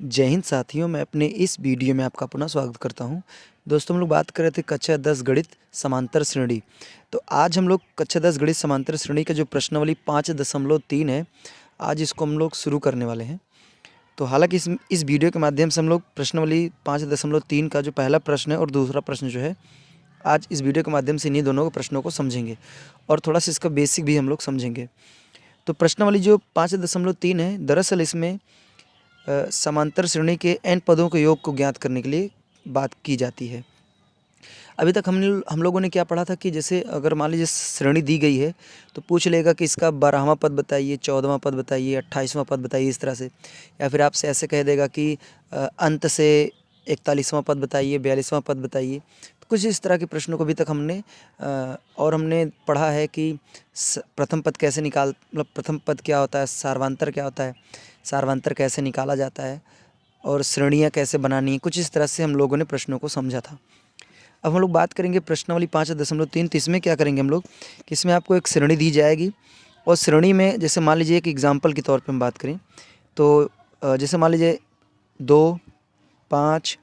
जय हिंद साथियों, मैं अपने इस वीडियो में आपका पुनः स्वागत करता हूं। दोस्तों, हम लोग बात कर रहे थे कक्षा 10 गणित समांतर श्रेणी। तो आज हम लोग कक्षा 10 गणित समांतर श्रेणी का जो प्रश्नावली 5.3 है, आज इसको हम लोग शुरू करने वाले हैं। तो हालांकि इस वीडियो के माध्यम से हम लोग प्रश्नावली 5.3 का जो पहला प्रश्न है और दूसरा प्रश्न जो है, आज इस वीडियो के माध्यम से इन्हीं दोनों प्रश्नों को समझेंगे और थोड़ा सा इसका बेसिक भी हम लोग समझेंगे। तो प्रश्नावली जो 5.3 है, दरअसल इसमें समांतर श्रेणी के n पदों के योग को ज्ञात करने के लिए बात की जाती है। अभी तक हम लोगों ने क्या पढ़ा था कि जैसे अगर मान लीजिए श्रेणी दी गई है तो पूछ लेगा कि इसका 12वां पद बताइए, 14वां पद बताइए, 28वां पद बताइए, इस तरह से। या फिर आपसे ऐसे कह देगा कि अंत से 41वां पद बताइए, 42वां पद बताइए। तो कुछ इस तरह के प्रश्नों को अभी तक हमने पढ़ा है कि प्रथम पद कैसे मतलब प्रथम पद क्या होता है, सार्वंतर क्या होता है, सार्वंतर कैसे निकाला जाता है और श्रेणियाँ कैसे बनानी है। कुछ इस तरह से हम लोगों ने प्रश्नों को समझा था। अब हम लोग बात करेंगे प्रश्नावली 5.3। तो इसमें क्या करेंगे हम लोग कि इसमें आपको एक श्रेणी दी जाएगी और श्रेणी में जैसे मान लीजिए एक एग्जाम्पल के तौर पे हम बात करें तो जैसे मान लीजिए 2, 5,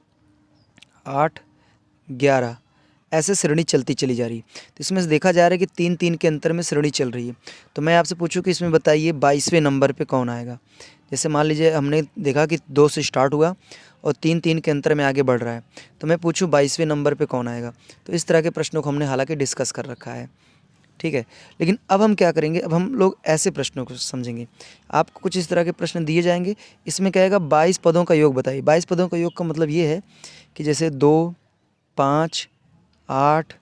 8, 11 ऐसे श्रेणी चलती चली जा रही है। तो इसमें से देखा जा रहा है कि 3-3 के अंतर में श्रेणी चल रही है। तो मैं आपसे पूछूं कि इसमें बताइए 22वें नंबर पे कौन आएगा। जैसे मान लीजिए हमने देखा कि 2 से स्टार्ट हुआ और 3-3 के अंतर में आगे बढ़ रहा है, तो मैं पूछूं 22वें नंबर पे कौन आएगा। तो इस तरह के प्रश्नों को हमने हालांकि डिस्कस कर रखा है, ठीक है। लेकिन अब हम क्या करेंगे, अब हम लोग ऐसे प्रश्नों को समझेंगे। आपको कुछ इस तरह के प्रश्न दिए जाएंगे, इसमें क्या आएगा 22 पदों का योग बताइए। 22 पदों का योग का मतलब ये है कि जैसे 2, 5, 8,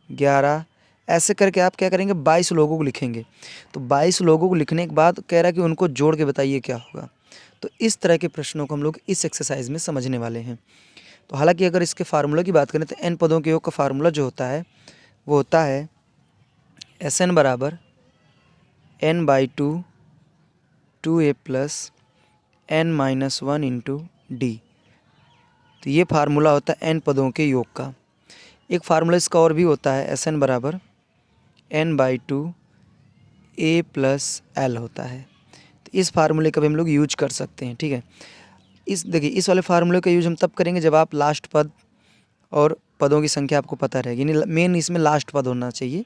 11 ऐसे करके आप क्या करेंगे 22 लोगों को लिखेंगे। तो 22 लोगों को लिखने के बाद कह रहा है कि उनको जोड़ के बताइए क्या होगा। तो इस तरह के प्रश्नों को हम लोग इस एक्सरसाइज में समझने वाले हैं। तो हालांकि अगर इसके फार्मूला की बात करें तो n पदों के योग का फार्मूला जो होता है वो होता है Sn बराबर n/2 2a + n-1 into d। तो ये फार्मूला होता है n पदों के योग का। एक फार्मूला इसका और भी होता है, Sn बराबर n/2 a + l होता है। तो इस फार्मूले का भी हम लोग यूज कर सकते हैं, ठीक है। देखिए इस वाले फार्मूले का यूज हम तब करेंगे जब आप लास्ट पद और पदों की संख्या आपको पता रहेगी, यानी मेन इसमें लास्ट पद होना चाहिए।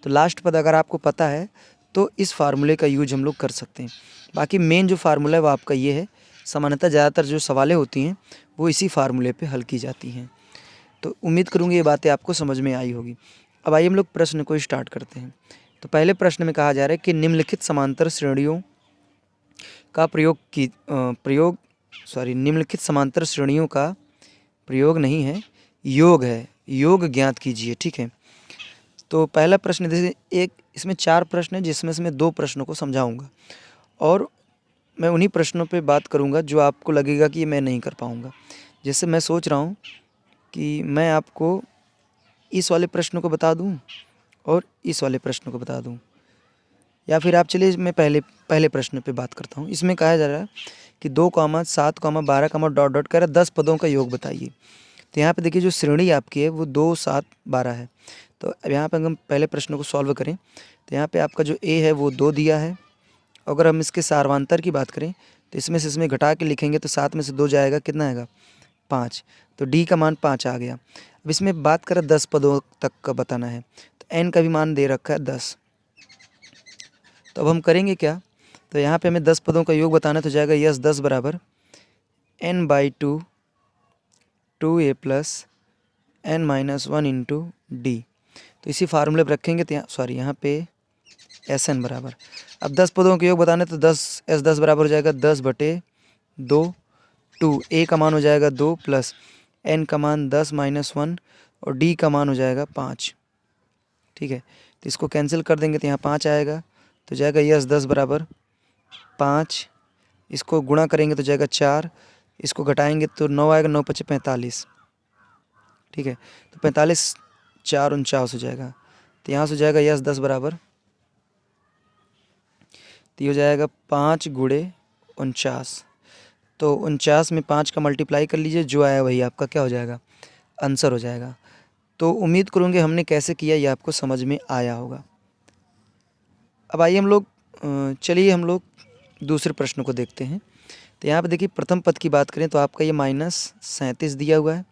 तो लास्ट पद अगर आपको पता है तो इस फार्मूले का यूज हम लोग कर सकते हैं। बाकी मेन जो फार्मूला है वो आपका ये है। सामान्यतः ज़्यादातर जो सवालें होती हैं वो इसी फार्मूले पे हल की जाती हैं। तो उम्मीद करूँगी ये बातें आपको समझ में आई होगी। अब आइए हम लोग प्रश्न को स्टार्ट करते हैं। तो पहले प्रश्न में कहा जा रहा है कि निम्नलिखित समांतर श्रेणियों का निम्नलिखित समांतर श्रेणियों का प्रयोग नहीं है, योग है, योग ज्ञात कीजिए, ठीक है। तो पहला प्रश्न, जैसे एक इसमें 4 प्रश्न है जिसमें से मैं 2 प्रश्नों को समझाऊंगा और मैं उन्हीं प्रश्नों पे बात करूंगा जो आपको लगेगा कि मैं नहीं कर पाऊंगा। जैसे मैं सोच रहा हूं कि मैं आपको इस वाले प्रश्न को बता दूं और इस वाले प्रश्न को बता दूं, या फिर आप चलिए मैं पहले प्रश्न पे बात करता हूँ। इसमें कहा जा रहा है कि 2, 7, 12, डॉट डॉट कर 10 पदों का योग बताइए। तो यहाँ पे देखिए जो श्रेणी आपकी है वो 2, 7, 12 है। तो अब यहाँ पे हम पहले प्रश्न को सॉल्व करें तो यहाँ पे आपका जो ए है वो 2 दिया है। अगर हम इसके सार्वंतर की बात करें तो इसमें घटा के लिखेंगे तो 7 में से 2 जाएगा, कितना आएगा 5। तो डी का मान 5 आ गया। अब इसमें बात करें 10 पदों तक का बताना है, तो एन का भी मान दे रखा है 10। तो अब हम करेंगे क्या, तो यहाँ पे हमें 10 पदों का योग बताना, तो जाएगा यस 10 बराबर n/2 2a + n-1 into D. तो इसी फार्मूले पर रखेंगे तो यहाँ पे Sn बराबर, अब 10 पदों के योग बताने तो 10 बराबर हो जाएगा 10/2, 2 a का मान हो जाएगा 2 + n का मान 10 - 1 और d का मान हो जाएगा 5, ठीक है। तो इसको कैंसिल कर देंगे तो यहाँ 5 आएगा, तो जाएगा यस 10 बराबर 5। इसको गुणा करेंगे तो जाएगा 4, इसको घटाएंगे तो 9 आएगा, 9 × 5 = 45, ठीक है। तो 45 4 49 हो जाएगा। तो यहाँ से हो जाएगा यस 10 बराबर, तो ये हो जाएगा 5 × 49। तो 49 में 5 का मल्टीप्लाई कर लीजिए, जो आया वही आपका क्या हो जाएगा, आंसर हो जाएगा। तो उम्मीद करूँगी हमने कैसे किया ये आपको समझ में आया होगा। अब आइए हम लोग चलिए हम लोग दूसरे प्रश्न को देखते हैं। तो यहाँ पे देखिए प्रथम पद की बात करें तो आपका ये -37 दिया हुआ है,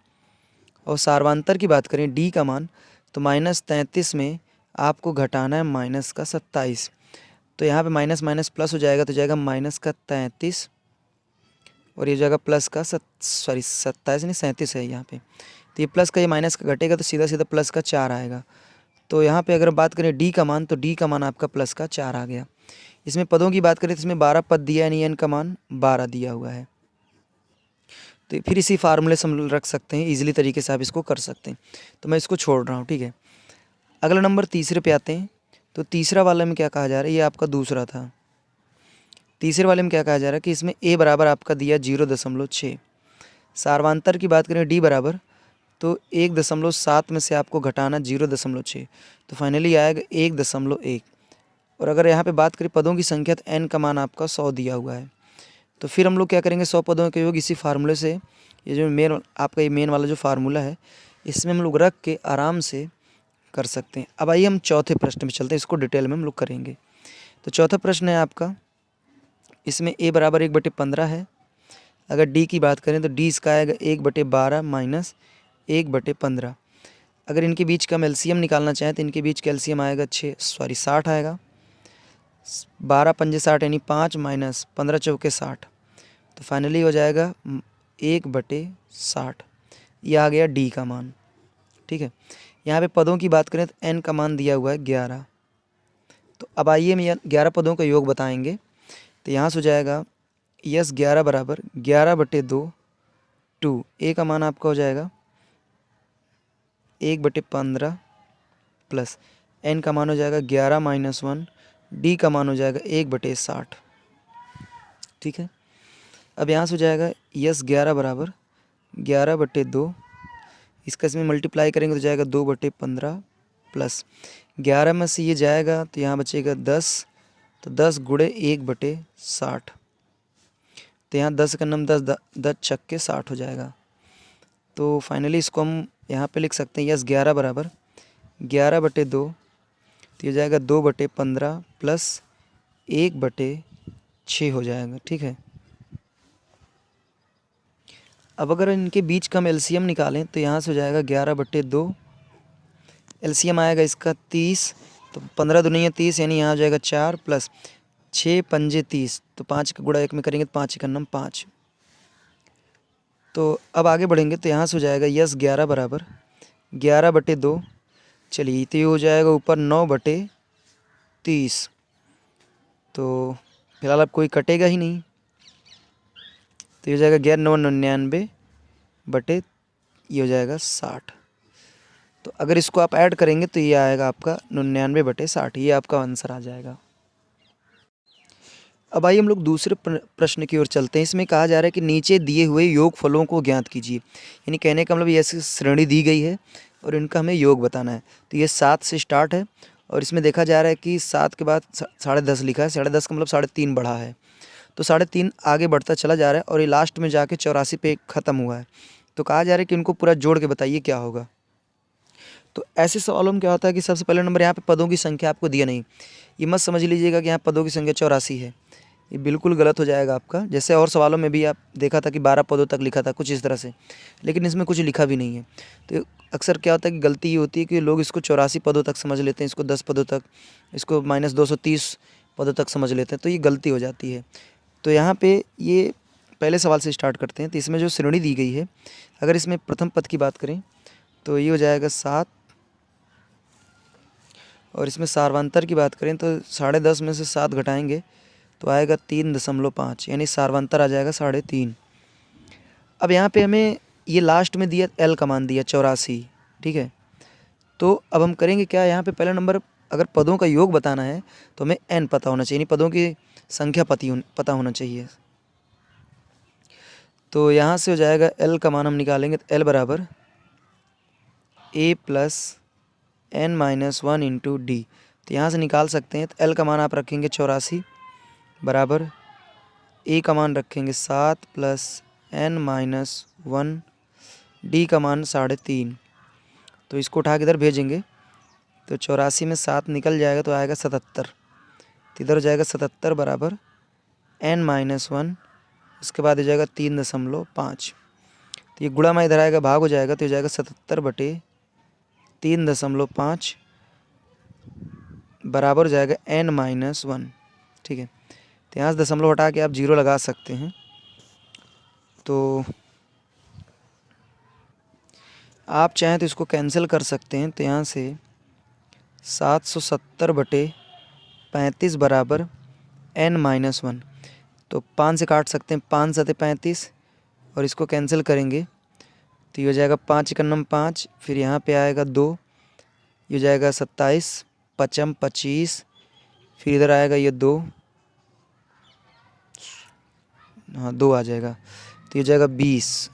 और सार्वांतर की बात करें डी का मान, तो -33 में आपको घटाना है -27। तो यहाँ पे माइनस माइनस प्लस हो जाएगा, तो जाएगा -33, और ये जाएगा प्लस का 27 नहीं 37 है यहाँ पे। तो ये प्लस का ये माइनस का घटेगा तो सीधा सीधा प्लस का 4 आएगा। तो यहाँ पे अगर बात करें डी का मान, तो डी का मान आपका प्लस का 4 आ गया। इसमें पदों की बात करें तो इसमें 12 पद दिया है, यानी एन का मान 12 दिया हुआ है। तो फिर इसी फार्मूले से हम रख सकते हैं, ईजिली तरीके से आप इसको कर सकते हैं। तो मैं इसको छोड़ रहा हूँ, ठीक है। अगला नंबर तीसरे पे आते हैं। तो तीसरा वाले में क्या कहा जा रहा है, ये आपका दूसरा था। तीसरे वाले में क्या कहा जा रहा है कि इसमें ए बराबर आपका दिया 0.6। सार्वांतर की बात करें डी बराबर, तो 1.7 में से आपको घटाना 0.6, तो फाइनली आएगा 1.1। और अगर यहाँ पे बात करें पदों की संख्या, तो एन का मान आपका 100 दिया हुआ है। तो फिर हम लोग क्या करेंगे, 100 पदों के योग इसी फार्मूले से, ये जो मेन आपका ये मेन वाला जो फार्मूला है, इसमें हम लोग रख के आराम से कर सकते हैं। अब आइए हम चौथे प्रश्न में चलते हैं, इसको डिटेल में हम लोग करेंगे। तो चौथा प्रश्न है आपका, इसमें ए बराबर 1/15 है। अगर डी की बात करें तो डी इसका आएगा 1/12 माइनस 1/15। अगर इनके बीच का हम एलसीएम निकालना चाहें तो इनके बीच का एलसीएम आएगा 60 आएगा। 12 पंजे 60 यानी 5 माइनस 15 चौके 60, तो फाइनली हो जाएगा 1/60। ये आ गया डी का मान, ठीक है। यहाँ पे पदों की बात करें तो एन का मान दिया हुआ है 11। तो अब आइए हम 11 पदों का योग बताएंगे। तो यहाँ से हो जाएगा यस 11 बराबर 11/2 2, ए का मान आपका हो जाएगा 1/15 प्लस एन का मान हो जाएगा 11 माइनस 1, डी का मान हो जाएगा 1/60, ठीक है। अब यहाँ से हो जाएगा यस 11 बराबर 11/2, इसका इसमें मल्टीप्लाई करेंगे तो जाएगा 2/15 प्लस 11 में से ये जाएगा तो यहाँ बचेगा 10, तो 10 गुणे 1/60, तो यहाँ 10 का नम 10 छक्के 60 हो जाएगा। तो फाइनली इसको हम यहाँ पे लिख सकते हैं यस 11 बराबर 11/2, तो ये जाएगा 2/15 प्लस 1/6 हो जाएगा, ठीक है। अब अगर इनके बीच का हम एलसीएम निकालें तो यहाँ से हो जाएगा 11/2, एलसीएम आएगा इसका 30, तो 15 दूनी 30 यानी यहाँ हो जाएगा 4 प्लस 6 पंजे 30, तो 5 का गुणा 1 में करेंगे तो 5 का नम 5। तो अब आगे बढ़ेंगे तो यहाँ से हो जाएगा यस 11 बराबर 11/2, चलिए तो ये हो जाएगा ऊपर 9/30, तो फिलहाल अब कोई कटेगा ही नहीं, तो ये हो जाएगा 1199 बटे ये हो जाएगा 60। तो अगर इसको आप ऐड करेंगे तो ये आएगा आपका 99/60, ये आपका आंसर आ जाएगा। अब आइए हम लोग दूसरे प्रश्न की ओर चलते हैं। इसमें कहा जा रहा है कि नीचे दिए हुए योगफलों को ज्ञात कीजिए, यानी कहने का मतलब ये ऐसी श्रेणी दी गई है और इनका हमें योग बताना है। तो ये 7 से स्टार्ट है और इसमें देखा जा रहा है कि 7 के बाद 10.5 लिखा है, 10.5 का मतलब 3.5 बढ़ा है, तो 3.5 आगे बढ़ता चला जा रहा है और ये लास्ट में जाके 84 पे ख़त्म हुआ है। तो कहा जा रहा है कि इनको पूरा जोड़ के बताइए क्या होगा। तो ऐसे सवालों में क्या होता है कि सबसे पहले नंबर यहाँ पे पदों की संख्या आपको दिया नहीं, ये मत समझ लीजिएगा कि यहाँ पदों की संख्या 84 है, ये बिल्कुल गलत हो जाएगा आपका। जैसे और सवालों में भी आप देखा था कि 12 पदों तक लिखा था कुछ इस तरह से, लेकिन इसमें कुछ लिखा भी नहीं है। तो अक्सर क्या होता है कि गलती ये होती है कि लोग इसको 84 पदों तक समझ लेते हैं, इसको 10 पदों तक, इसको -230 पदों तक समझ लेते हैं, तो ये गलती हो जाती है। तो यहाँ पे ये पहले सवाल से स्टार्ट करते हैं। तो इसमें जो श्रेणी दी गई है, अगर इसमें प्रथम पद की बात करें तो ये हो जाएगा 7, और इसमें सार्वांतर की बात करें तो 10.5 में से 7 घटाएंगे तो आएगा 3.5, यानी सार्वांतर आ जाएगा 3.5। अब यहाँ पे हमें ये लास्ट में दिया एल का मान दिया 84, ठीक है। तो अब हम करेंगे क्या, यहाँ पे पहला नंबर अगर पदों का योग बताना है तो हमें एन पता होना चाहिए, यानी पदों की संख्या पता होना चाहिए। तो यहाँ से हो जाएगा एल का मान हम निकालेंगे तो एल बराबर A plus N minus 1 into D. तो यहाँ से निकाल सकते हैं। तो एल का मान आप रखेंगे 84 बराबर ए का मान रखेंगे 7 प्लस एन माइनस 1, डी का मान 3.5। तो इसको उठा के इधर भेजेंगे तो 84 में 7 निकल जाएगा तो आएगा 77, तो इधर हो जाएगा 77 बराबर एन माइनस 1 उसके बाद हो जाएगा 3.5। तो ये गुणा में इधर आएगा, भाग हो जाएगा, तो हो जाएगा 77/3.5 बराबर हो जाएगा n-1। ठीक है, तो यहाँ से दशमलव हटा के आप 0 लगा सकते हैं। तो आप चाहें तो इसको कैंसिल कर सकते हैं। तो यहाँ से 770/35 बराबर n-1। तो 5 से काट सकते हैं, 5 7 35, और इसको कैंसिल करेंगे तो ये हो जाएगा 5 1 5, फिर यहाँ पे आएगा 2, ये हो जाएगा 27 5 25, फिर इधर आएगा ये 2, हाँ 2 आ जाएगा, तो ये हो जाएगा 20,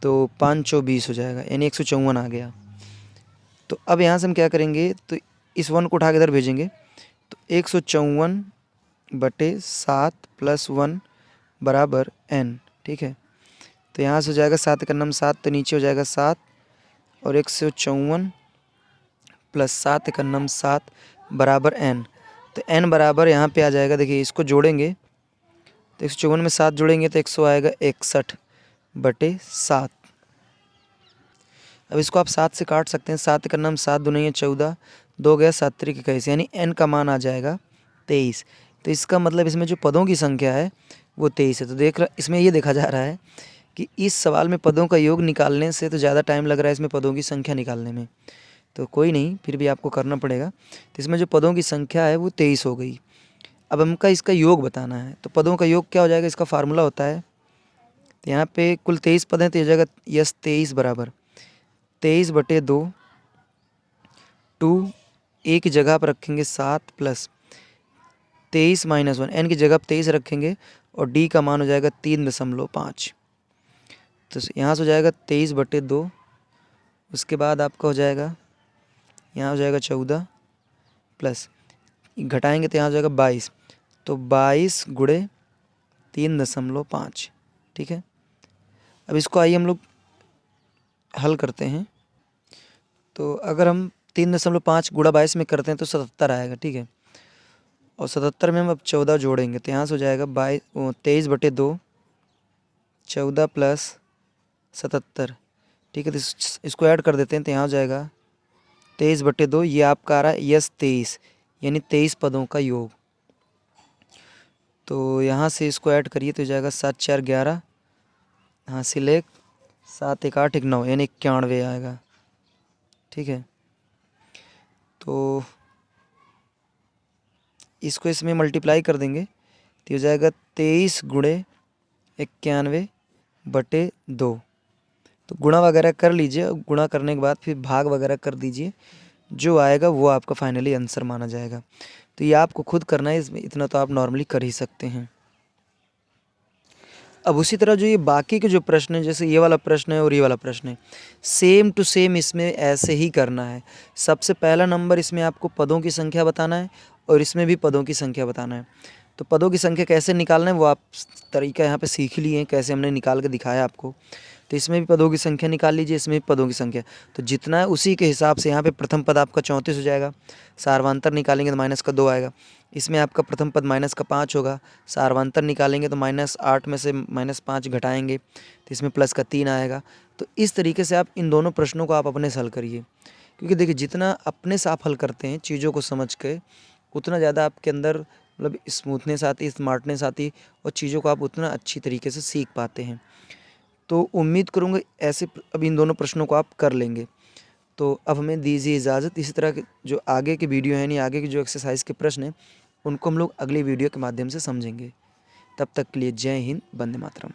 तो 5 चौ 20 हो जाएगा, यानी 154 आ गया। तो अब यहाँ से हम क्या करेंगे, तो इस 1 को उठा के इधर भेजेंगे, तो 154/7 + 1 बराबर n। ठीक है, तो यहाँ से हो जाएगा 7 1 7, तो नीचे हो जाएगा 7, और 154 + 7 1 7 बराबर n। तो n बराबर यहाँ पे आ जाएगा, देखिए इसको जोड़ेंगे तो 154 में 7 जोड़ेंगे तो 100 आएगा 61/7। अब इसको आप 7 से काट सकते हैं, 7 1 7 2 9 14, 2 गया 7 3 21, यानी n का मान आ जाएगा 23। तो इसका मतलब इसमें जो पदों की संख्या है वो 23 है। तो इसमें ये देखा जा रहा है कि इस सवाल में पदों का योग निकालने से तो ज़्यादा टाइम लग रहा है इसमें पदों की संख्या निकालने में। तो कोई नहीं, फिर भी आपको करना पड़ेगा। तो इसमें जो पदों की संख्या है वो 23 हो गई। अब हमका इसका योग बताना है, तो पदों का योग क्या हो जाएगा, इसका फार्मूला होता है, तो यहाँ पे कुल 23 पद हैं, तो हो जाएगा यस 23 बराबर 23/2, 2 ए की जगह पर रखेंगे 7 + 23 - 1, n की जगह पर 23 रखेंगे, और d का मान हो जाएगा 3.5। तो यहाँ से हो जाएगा 23/2, उसके बाद आपका हो जाएगा यहाँ हो जाएगा 14, प्लस घटाएंगे तो यहाँ हो जाएगा 22, तो 22 × 3.5। ठीक है, अब इसको आइए हम लोग हल करते हैं। तो अगर हम 3.5 × 22 में करते हैं तो 77 आएगा। ठीक है, और 77 में हम अब 14 जोड़ेंगे, तो यहाँ से हो जाएगा 23/2, 14 + 77। ठीक है, तो इसको ऐड कर देते हैं, तो यहाँ हो जाएगा 23/2, ये आपका आ रहा है यस 23, यानी 23 पदों का योग। तो यहाँ से इसको ऐड करिए तो हो जाएगा 7 4 11, हासिल 1, 7 1 8 1 9, यानी 91 आएगा। ठीक है, तो इसको इसमें मल्टीप्लाई कर देंगे तो हो जाएगा 23 × 91/2। तो गुणा वगैरह कर लीजिए, गुणा करने के बाद फिर भाग वगैरह कर दीजिए, जो आएगा वो आपका फाइनली आंसर माना जाएगा। तो ये आपको खुद करना है, इसमें इतना तो आप नॉर्मली कर ही सकते हैं। अब उसी तरह जो ये बाकी के जो प्रश्न हैं, जैसे ये वाला प्रश्न है और ये वाला प्रश्न है, सेम टू सेम इसमें ऐसे ही करना है। सबसे पहला नंबर इसमें आपको पदों की संख्या बताना है, और इसमें भी पदों की संख्या बताना है। तो पदों की संख्या कैसे निकालना है वो आप तरीका यहाँ पे सीख लिए हैं, कैसे हमने निकाल के दिखाया आपको। तो इसमें भी पदों की संख्या निकाल लीजिए, इसमें भी पदों की संख्या, तो जितना है उसी के हिसाब से यहाँ पे प्रथम पद आपका 34 हो जाएगा, सार्वांतर निकालेंगे तो -2 आएगा। इसमें आपका प्रथम पद -5 होगा, सार्वांतर निकालेंगे तो -8 में से -5 घटाएंगे तो इसमें +3 आएगा। तो इस तरीके से आप इन दोनों प्रश्नों को आप अपने से हल करिए, क्योंकि देखिए जितना अपने से आप हल करते हैं चीज़ों को समझ के, उतना ज़्यादा आपके अंदर मतलब स्मूथनेस आती, स्मार्टनेस आती, और चीज़ों को आप उतना अच्छी तरीके से सीख पाते हैं। तो उम्मीद करूँगा ऐसे अब इन दोनों प्रश्नों को आप कर लेंगे। तो अब हमें दीजिए इजाज़त। इसी तरह के जो आगे की वीडियो हैं, यानी आगे की जो एक्सरसाइज के प्रश्न हैं, उनको हम लोग अगली वीडियो के माध्यम से समझेंगे। तब तक के लिए जय हिंद, वंदे मातरम।